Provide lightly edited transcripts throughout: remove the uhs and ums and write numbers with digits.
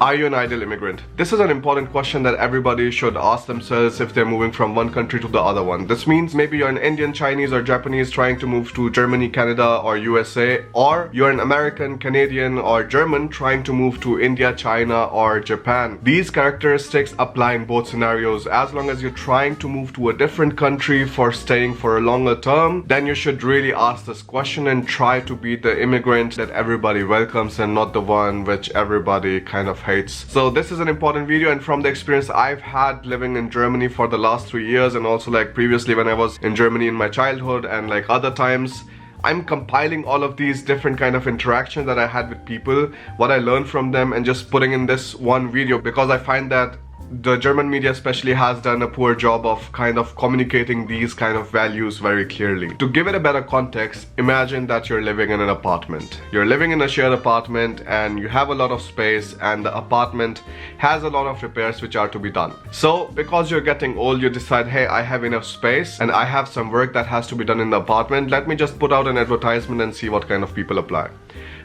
Are you an ideal immigrant? This is an important question that everybody should ask themselves if they're moving from one country to the other one. This means maybe you're an Indian, Chinese or Japanese trying to move to Germany, Canada or USA, or you're an American, Canadian or German trying to move to India, China or Japan. These characteristics apply in both scenarios. As long as you're trying to move to a different country for staying for a longer term, then you should really ask this question and try to be the immigrant that everybody welcomes and not the one which everybody kind of hates. So this is an important video, and from the experience I've had living in Germany for the last 3 years, and also like previously when I was in Germany in my childhood and like other times, I'm compiling all of these different kind of interactions that I had with people, what I learned from them, and just putting in this one video because I find that the German media especially has done a poor job of kind of communicating these kind of values very clearly. To give it a better context, imagine that you're living in an apartment. You're living in a shared apartment and you have a lot of space, and the apartment has a lot of repairs which are to be done. So because you're getting old, you decide, hey, I have enough space and I have some work that has to be done in the apartment. Let me just put out an advertisement and see what kind of people apply.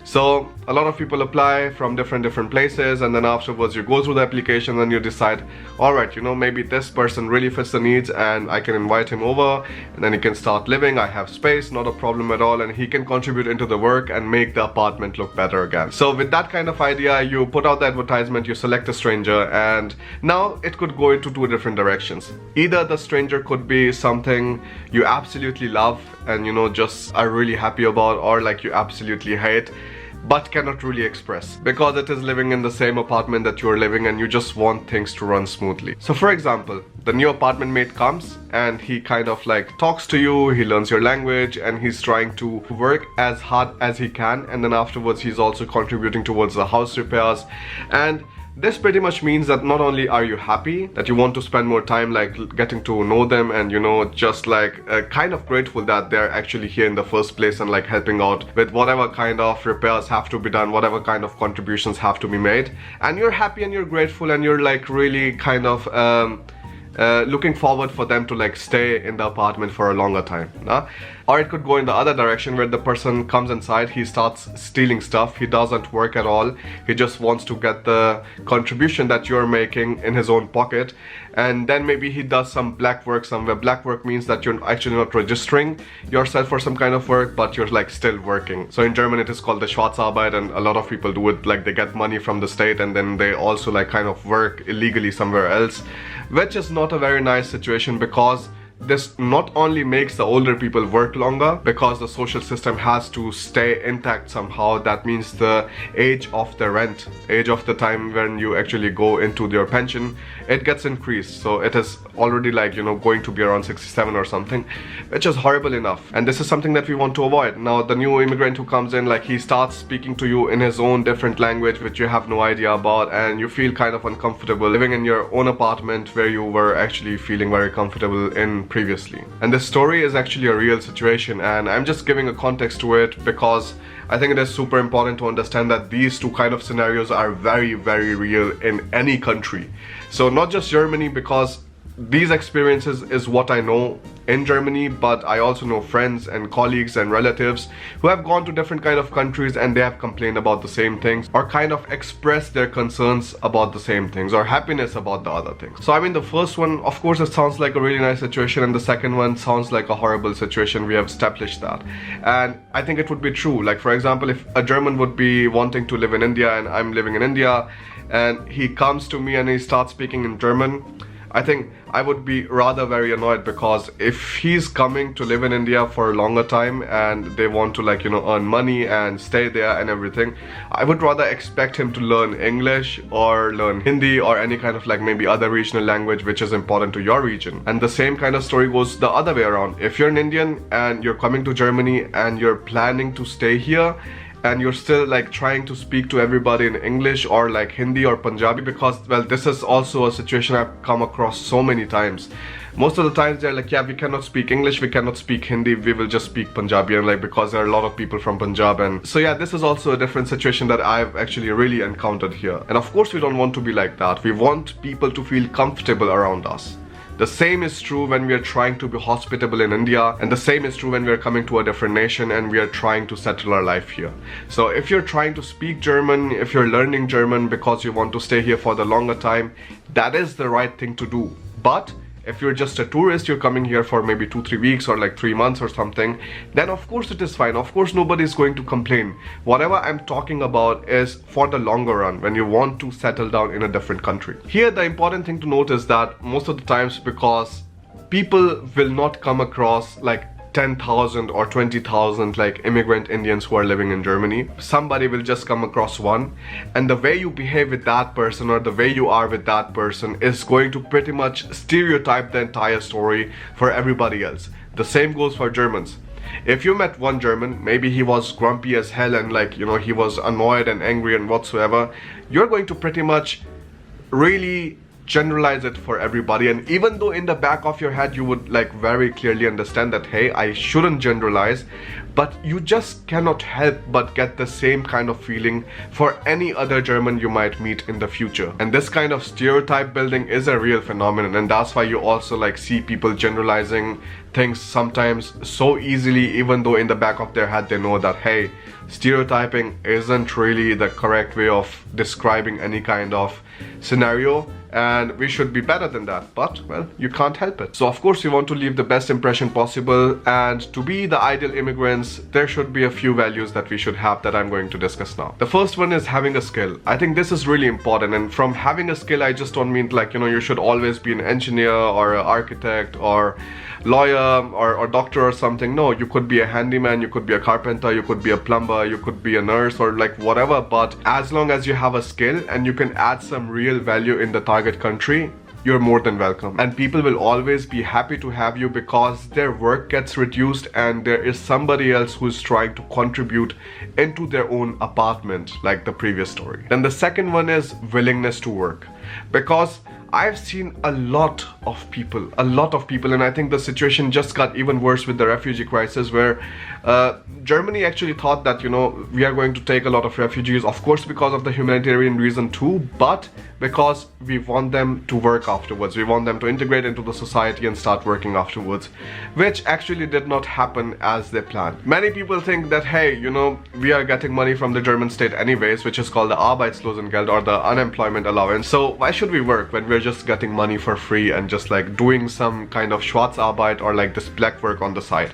So a lot of people apply from different places, and then afterwards you go through the application and you decide, all right, you know, maybe this person really fits the needs and I can invite him over and then he can start living. I have space, not a problem at all, and he can contribute into the work and make the apartment look better again. So with that kind of idea, you put out the advertisement, you select a stranger, and now it could go into two different directions. Either the stranger could be something you absolutely love and you know just are really happy about, or like you absolutely hate but cannot really express because it is living in the same apartment that you're living and you just want things to run smoothly. So for example, the new apartment mate comes and he kind of like talks to you, he learns your language and he's trying to work as hard as he can, and then afterwards he's also contributing towards the house repairs. And this pretty much means that not only are you happy that you want to spend more time like getting to know them and you know just like kind of grateful that they're actually here in the first place and like helping out with whatever kind of repairs have to be done, whatever kind of contributions have to be made, and you're happy and you're grateful and you're like really kind of looking forward for them to like stay in the apartment for a longer time. Or it could go in the other direction where the person comes inside, he starts stealing stuff, he doesn't work at all, he just wants to get the contribution that you're making in his own pocket, and then maybe he does some black work somewhere. Black work means that you're actually not registering yourself for some kind of work, but you're like still working. So in German it is called the Schwarzarbeit, and a lot of people do it like they get money from the state and then they also like kind of work illegally somewhere else, which is not a very nice situation because this not only makes the older people work longer because the social system has to stay intact somehow. That means the age of the rent, age of the time when you actually go into your pension, it gets increased. So it is already like, you know, going to be around 67 or something, which is horrible enough. And this is something that we want to avoid. Now the new immigrant who comes in, like he starts speaking to you in his own different language which you have no idea about, and you feel kind of uncomfortable living in your own apartment where you were actually feeling very comfortable in previously. And this story is actually a real situation, and I'm just giving a context to it because I think it is super important to understand that these two kind of scenarios are very real in any country. So not just Germany, because these experiences is what I know in Germany, but I also know friends and colleagues and relatives who have gone to different kind of countries and they have complained about the same things or kind of expressed their concerns about the same things or happiness about the other things. So I mean, the first one, of course, it sounds like a really nice situation, and the second one sounds like a horrible situation. We have established that, and I think it would be true. Like for example, if a German would be wanting to live in India and I'm living in India and he comes to me and he starts speaking in German, I think I would be rather very annoyed, because if he's coming to live in India for a longer time and they want to like, you know, earn money and stay there and everything, I would rather expect him to learn English or learn Hindi or any kind of like maybe other regional language which is important to your region. And the same kind of story goes the other way around. If you're an Indian and you're coming to Germany and you're planning to stay here, and you're still like trying to speak to everybody in English or like Hindi or Punjabi, because well, this is also a situation I've come across so many times. Most of the times they're like, yeah, we cannot speak English, we cannot speak Hindi, we will just speak Punjabi, and like because there are a lot of people from Punjab. And so yeah, this is also a different situation that I've actually really encountered here. And of course we don't want to be like that. We want people to feel comfortable around us. The same is true when we are trying to be hospitable in India, and the same is true when we are coming to a different nation and we are trying to settle our life here. So if you're trying to speak German, if you're learning German because you want to stay here for the longer time, that is the right thing to do. But if you're just a tourist, you're coming here for maybe 2-3 weeks or like 3 months or something, then of course it is fine. Of course nobody's going to complain. Whatever I'm talking about is for the longer run, when you want to settle down in a different country. Here the important thing to note is that most of the times, because people will not come across like 10,000 or 20,000 like immigrant Indians who are living in Germany. Somebody will just come across one, and the way you behave with that person or the way you are with that person is going to pretty much stereotype the entire story for everybody else. The same goes for Germans. If you met one German, maybe he was grumpy as hell and like, you know, he was annoyed and angry and whatsoever, you're going to pretty much really generalize it for everybody. And even though in the back of your head you would like very clearly understand that, hey, I shouldn't generalize, but you just cannot help but get the same kind of feeling for any other German you might meet in the future. And this kind of stereotype building is a real phenomenon, and that's why you also like see people generalizing things sometimes so easily, even though in the back of their head they know that, hey, stereotyping isn't really the correct way of describing any kind of scenario, and we should be better than that. But well, you can't help it. So of course you want to leave the best impression possible, and to be the ideal immigrants there should be a few values that we should have that I'm going to discuss now. The first one is having a skill. I think this is really important, and from having a skill I just don't mean like, you know, you should always be an engineer or an architect or lawyer or doctor or something. No, you could be a handyman, you could be a carpenter, you could be a plumber, you could be a nurse or like whatever, but as long as you have a skill and you can add some real value in the target country, you're more than welcome. And people will always be happy to have you because their work gets reduced and there is somebody else who's trying to contribute into their own apartment, like the previous story. Then the second one is willingness to work, because I've seen a lot of people, and I think the situation just got even worse with the refugee crisis, where Germany actually thought that, you know, we are going to take a lot of refugees, of course because of the humanitarian reason too, but because we want them to work afterwards. We want them to integrate into the society and start working afterwards, which actually did not happen as they planned. Many people think that, hey, you know, we are getting money from the German state anyways, which is called the Arbeitslosengeld or the unemployment allowance. So why should we work when we're just getting money for free and just like doing some kind of Schwarzarbeit or like this black work on the side?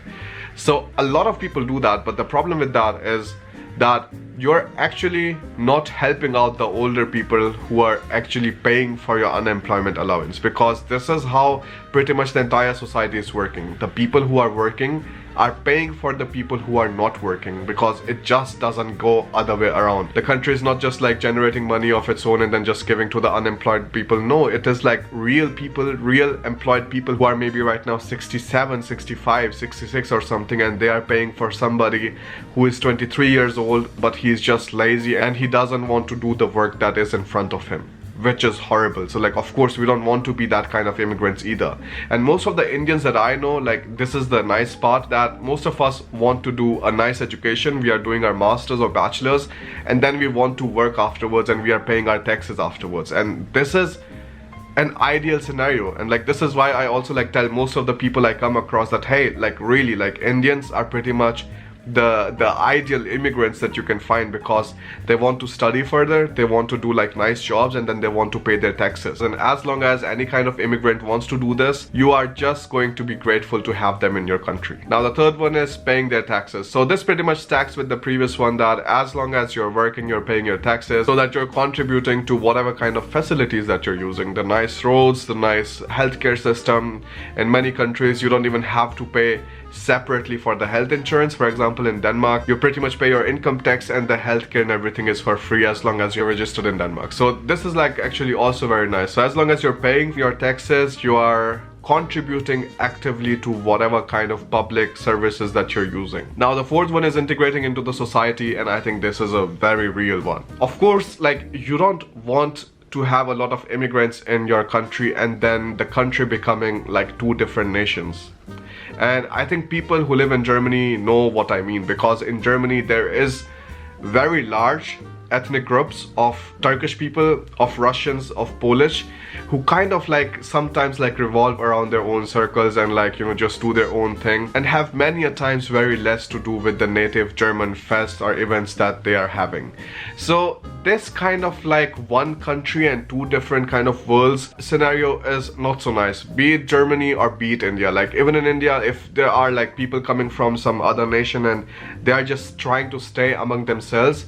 So a lot of people do that, but the problem with that is that you're actually not helping out the older people who are actually paying for your unemployment allowance, because this is how pretty much the entire society is working. The people who are working are paying for the people who are not working, because it just doesn't go other way around. The country is not just like generating money of its own and then just giving to the unemployed people. No, it is like real people, real employed people who are maybe right now 67, 65, 66 or something, and they are paying for somebody who is 23 years old, but he's just lazy and he doesn't want to do the work that is in front of him, which is horrible. So like, of course we don't want to be that kind of immigrants either. And most of the Indians that I know, like, this is the nice part, that most of us want to do a nice education. We are doing our masters or bachelors, and then we want to work afterwards and we are paying our taxes afterwards. And this is an ideal scenario, and like this is why I also like tell most of the people I come across that, hey, like really, like Indians are pretty much the ideal immigrants that you can find, because they want to study further, they want to do like nice jobs, and then they want to pay their taxes. And as long as any kind of immigrant wants to do this, you are just going to be grateful to have them in your country. Now the third one is paying their taxes. So this pretty much stacks with the previous one, that as long as you're working, you're paying your taxes, so that you're contributing to whatever kind of facilities that you're using, the nice roads, the nice healthcare system. In many countries you don't even have to pay separately for the health insurance. For example, in Denmark, you pretty much pay your income tax and the healthcare and everything is for free as long as you're registered in Denmark. So this is like actually also very nice. So as long as you're paying your taxes, you are contributing actively to whatever kind of public services that you're using. Now the fourth one is integrating into the society, and I think this is a very real one. Of course, like, you don't want to have a lot of immigrants in your country and then the country becoming like two different nations. And I think people who live in Germany know what I mean, because in Germany there is very large ethnic groups of Turkish people, of Russians, of Polish, who kind of like sometimes like revolve around their own circles and like, you know, just do their own thing and have many a times very less to do with the native German fest or events that they are having. So this kind of like one country and two different kind of worlds scenario is not so nice, be it Germany or be it India. Like even in India, if there are like people coming from some other nation and they are just trying to stay among themselves,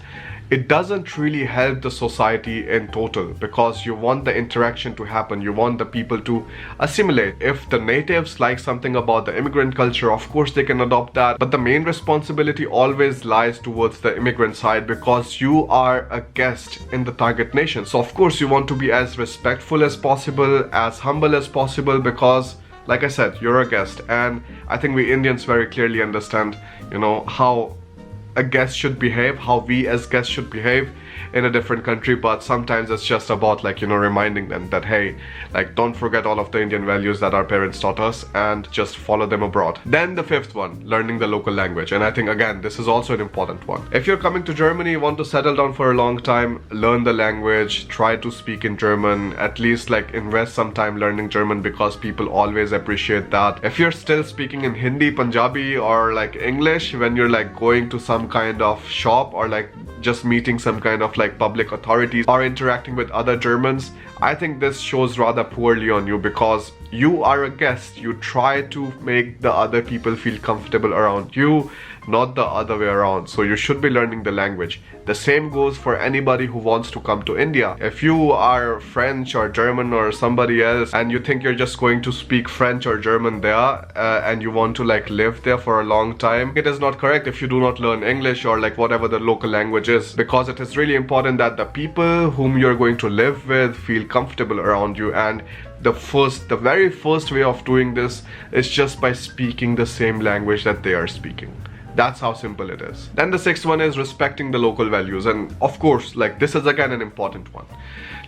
it doesn't really help the society in total, because you want the interaction to happen, you want the people to assimilate. If the natives like something about the immigrant culture, of course they can adopt that, but the main responsibility always lies towards the immigrant side, because you are a guest in the target nation. So of course you want to be as respectful as possible, as humble as possible, because like I said, you're a guest. And I think we Indians very clearly understand, you know, how a guest should behave, how we as guests should behave in a different country. But sometimes it's just about like, you know, reminding them that, hey, like don't forget all of the Indian values that our parents taught us and just follow them abroad. Then the fifth one, learning the local language. And I think again, this is also an important one. If you're coming to Germany, want to settle down for a long time, learn the language, try to speak in German, at least like invest some time learning German, because people always appreciate that. If you're still speaking in Hindi, Punjabi or like English when you're like going to some kind of shop or like just meeting some kind of like public authorities or interacting with other Germans, I think this shows rather poorly on you, because you are a guest. You try to make the other people feel comfortable around you, not the other way around. So you should be learning the language. The same goes for anybody who wants to come to India. If you are French or German or somebody else and you think you're just going to speak French or German there and you want to like live there for a long time, it is not correct if you do not learn English or like whatever the local language is, because it is really important that the people whom you're going to live with feel comfortable around you. And the very first way of doing this is just by speaking the same language that they are speaking. That's how simple it is. Then the sixth one is respecting the local values. And of course, like this is again an important one.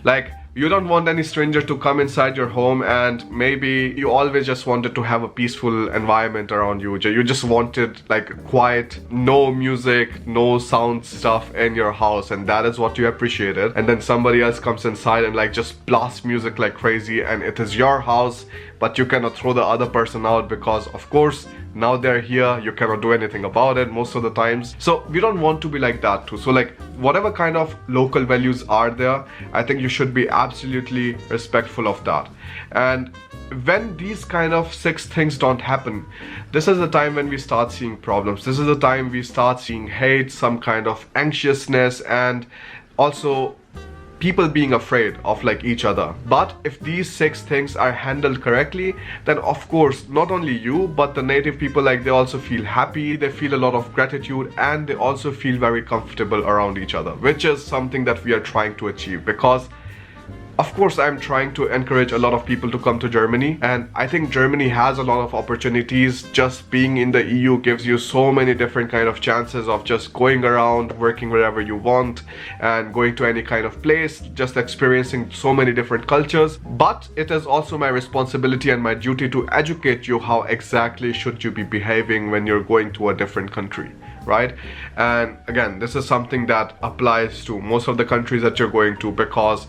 Like you don't want any stranger to come inside your home, and maybe you always just wanted to have a peaceful environment around you. You just wanted like quiet, no music, no sound stuff in your house, and that is what you appreciated. And then somebody else comes inside and like just blasts music like crazy, and it is your house, but you cannot throw the other person out because of course now they're here, you cannot do anything about it most of the times. So we don't want to be like that too. So like whatever kind of local values are there, I think you should be absolutely respectful of that. And when these kind of 6 things don't happen, this is the time when we start seeing problems. This is the time we start seeing hate, some kind of anxiousness, and also people being afraid of like each other. But if these 6 things are handled correctly, then of course not only you but the native people, like they also feel happy, they feel a lot of gratitude, and they also feel very comfortable around each other, which is something that we are trying to achieve. Because of course I'm trying to encourage a lot of people to come to Germany, and I think Germany has a lot of opportunities. Just being in the EU gives you so many different kind of chances of just going around, working wherever you want, and going to any kind of place, just experiencing so many different cultures. But it is also my responsibility and my duty to educate you how exactly should you be behaving when you're going to a different country, right? And again, this is something that applies to most of the countries that you're going to, because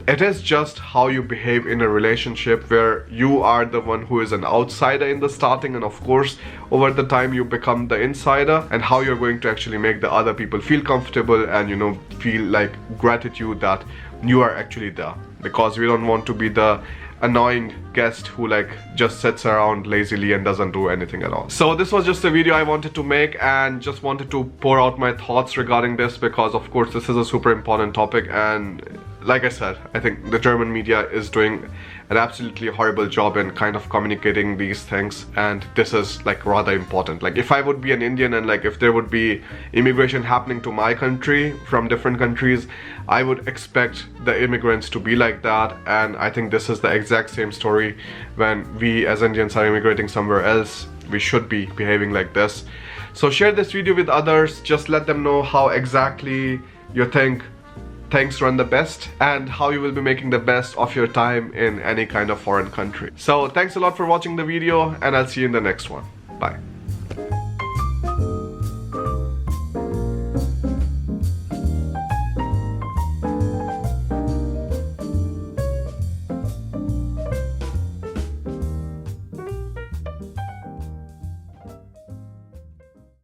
it is just how you behave in a relationship where you are the one who is an outsider in the starting, and of course over the time you become the insider, and how you're going to actually make the other people feel comfortable and, you know, feel like gratitude that you are actually there. Because we don't want to be the annoying guest who like just sits around lazily and doesn't do anything at all. So this was just a video I wanted to make, and just wanted to pour out my thoughts regarding this, because of course this is a super important topic. And like I said, I think the German media is doing an absolutely horrible job in kind of communicating these things, and this is like rather important. Like if I would be an Indian and like if there would be immigration happening to my country from different countries, I would expect the immigrants to be like that. And I think this is the exact same story when we as Indians are immigrating somewhere else. We should be behaving like this. So share this video with others, just let them know how exactly you think things run the best, and how you will be making the best of your time in any kind of foreign country. So thanks a lot for watching the video, and I'll see you in the next one. Bye.